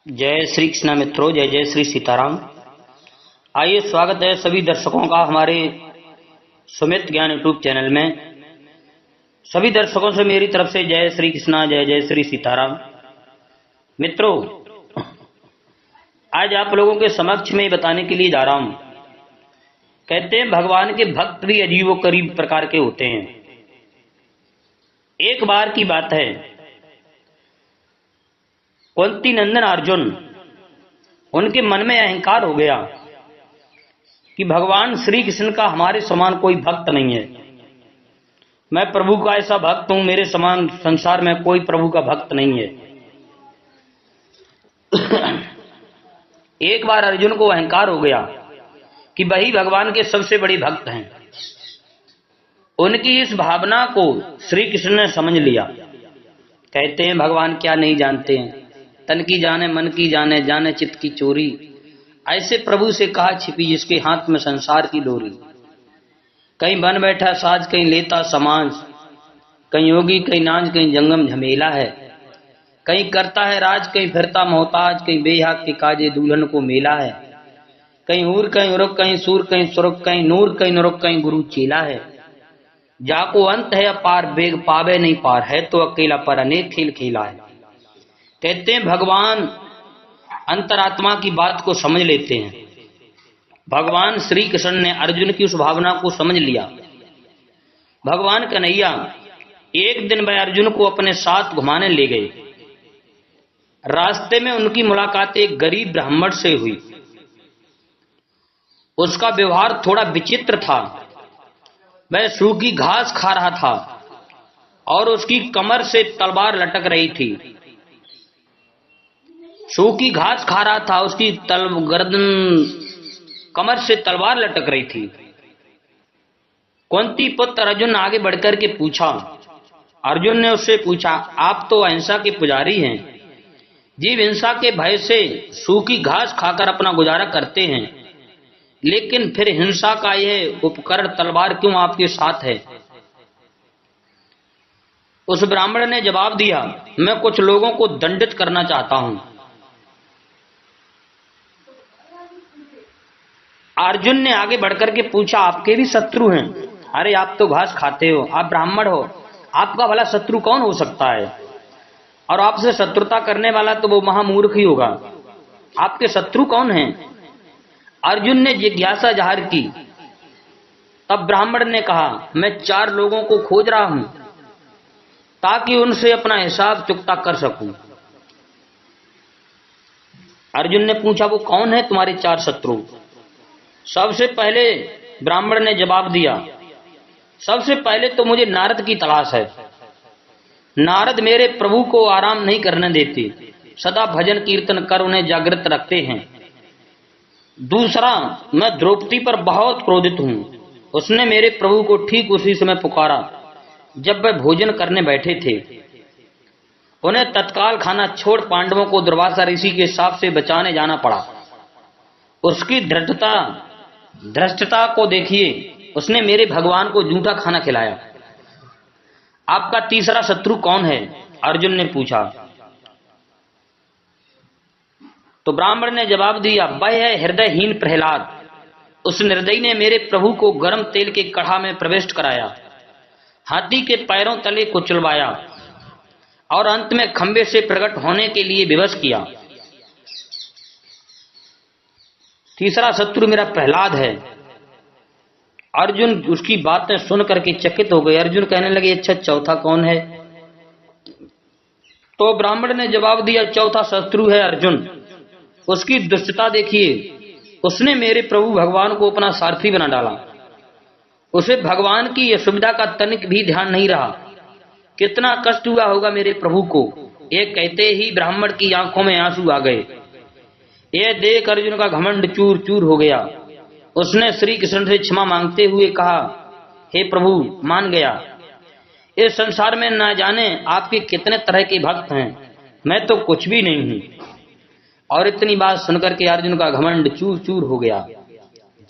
जय श्री कृष्ण मित्रों, जय जय श्री सीताराम। आइए, स्वागत है सभी दर्शकों का हमारे सुमित ज्ञान यूट्यूब चैनल में। सभी दर्शकों से मेरी तरफ से जय श्री कृष्ण, जय जय श्री सीताराम। मित्रों, आज आप लोगों के समक्ष में बताने के लिए जा रहा हूं। कहते हैं भगवान के भक्त भी अजीबो करीब प्रकार के होते हैं। एक बार की बात है, कुंती नंदन अर्जुन, उनके मन में अहंकार हो गया कि भगवान श्री कृष्ण का हमारे समान कोई भक्त नहीं है। मैं प्रभु का ऐसा भक्त हूं, मेरे समान संसार में कोई प्रभु का भक्त नहीं है। एक बार अर्जुन को अहंकार हो गया कि वही भगवान के सबसे बड़े भक्त हैं। उनकी इस भावना को श्री कृष्ण ने समझ लिया। कहते हैं भगवान क्या नहीं जानते हैं, तन की जाने मन की जाने, जाने चित्त की चोरी। ऐसे प्रभु से कहा छिपी जिसके हाथ में संसार की डोरी। कहीं बन बैठा साज, कहीं लेता समाज, कहीं योगी कहीं नाज, कहीं जंगम झमेला है। कहीं करता है राज, कहीं फिरता मोहताज, कहीं बेहक के काजे दुल्हन को मेला है। कहीं ऊर कहीं उरुक, कहीं सूर कहीं सुरुक, कहीं नूर कहीं नुरुक, कहीं गुरु चेला है। जाको अंत है अपार, बेग पावे नहीं पार, है तो अकेला पर अनेक खेल खेला है। कहते हैं भगवान अंतरात्मा की बात को समझ लेते हैं। भगवान श्री कृष्ण ने अर्जुन की उस भावना को समझ लिया। भगवान कन्हैया एक दिन वह अर्जुन को अपने साथ घुमाने ले गए। रास्ते में उनकी मुलाकात एक गरीब ब्राह्मण से हुई। उसका व्यवहार थोड़ा विचित्र था। वह सूखी घास खा रहा था और उसकी कमर से तलवार लटक रही थी। सूखी घास खा रहा था, उसकी गर्दन कमर से तलवार लटक रही थी। कुंती पुत्र अर्जुन ने आगे बढ़कर के पूछा। अर्जुन ने उससे पूछा, आप तो अहिंसा के पुजारी हैं, जीव हिंसा के भय से सूखी घास खाकर अपना गुजारा करते हैं, लेकिन फिर हिंसा का यह उपकरण तलवार क्यों आपके साथ है? उस ब्राह्मण ने जवाब दिया, मैं कुछ लोगों को दंडित करना चाहता हूं। अर्जुन ने आगे बढ़कर के पूछा, आपके भी शत्रु हैं? अरे आप तो घास खाते हो, आप ब्राह्मण हो, आपका भला शत्रु कौन हो सकता है? और आपसे शत्रुता करने वाला तो वो महामूर्ख ही होगा। आपके शत्रु कौन हैं? अर्जुन ने जिज्ञासा जाहिर की। तब ब्राह्मण ने कहा, मैं 4 लोगों को खोज रहा हूं ताकि उनसे अपना हिसाब चुकता कर सकूं। अर्जुन ने पूछा, वो कौन है तुम्हारे 4 शत्रु? सबसे पहले ब्राह्मण ने जवाब दिया, सबसे पहले तो मुझे नारद की तलाश है। नारद मेरे प्रभु को आराम नहीं करने देते, सदा भजन कीर्तन कर उन्हें जागृत रखते हैं। दूसरा, मैं द्रौपदी पर बहुत क्रोधित हूं। उसने मेरे प्रभु को ठीक उसी समय पुकारा जब वह भोजन करने बैठे थे। उन्हें तत्काल खाना छोड़ पांडवों को दुर्वासा ऋषि के शाप से बचाने जाना पड़ा। उसकी धृष्टता को देखिए, उसने मेरे भगवान को जूठा खाना खिलाया। आपका तीसरा शत्रु कौन है? अर्जुन ने पूछा। तो ब्राह्मण ने जवाब दिया, वह है हृदयहीन प्रहलाद। उस निर्दयी ने मेरे प्रभु को गर्म तेल के कढ़ा में प्रविष्ट कराया, हाथी के पैरों तले कुचलवाया और अंत में खंबे से प्रकट होने के लिए विवश किया। तीसरा शत्रु मेरा प्रहलाद है। अर्जुन उसकी बातें सुन करके चकित हो गए। अर्जुन कहने लगे, अच्छा चौथा कौन है? तो ब्राह्मण ने जवाब दिया, चौथा शत्रु है अर्जुन। उसकी दुष्टता देखिए, उसने मेरे प्रभु भगवान को अपना सारथी बना डाला। उसे भगवान की यह सुविधा का तनिक भी ध्यान नहीं रहा। कितना कष्ट हुआ होगा मेरे प्रभु को। ये कहते ही ब्राह्मण की आंखों में आंसू आ गए। यह देख अर्जुन का घमंड चूर चूर हो गया। उसने श्री कृष्ण से क्षमा मांगते हुए कहा, हे प्रभु, मान गया। इस संसार में ना जाने आपके कितने तरह के भक्त हैं, मैं तो कुछ भी नहीं हूं। और इतनी बात सुनकर के अर्जुन का घमंड चूर चूर हो गया।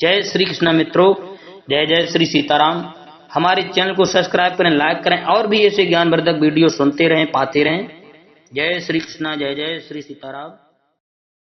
जय श्री कृष्ण मित्रों, जय जय श्री सीताराम। हमारे चैनल को सब्सक्राइब करें, लाइक करें और भी ऐसे ज्ञानवर्धक वीडियो सुनते रहें, पाते रहें। जय श्री कृष्ण, जय जय श्री सीताराम।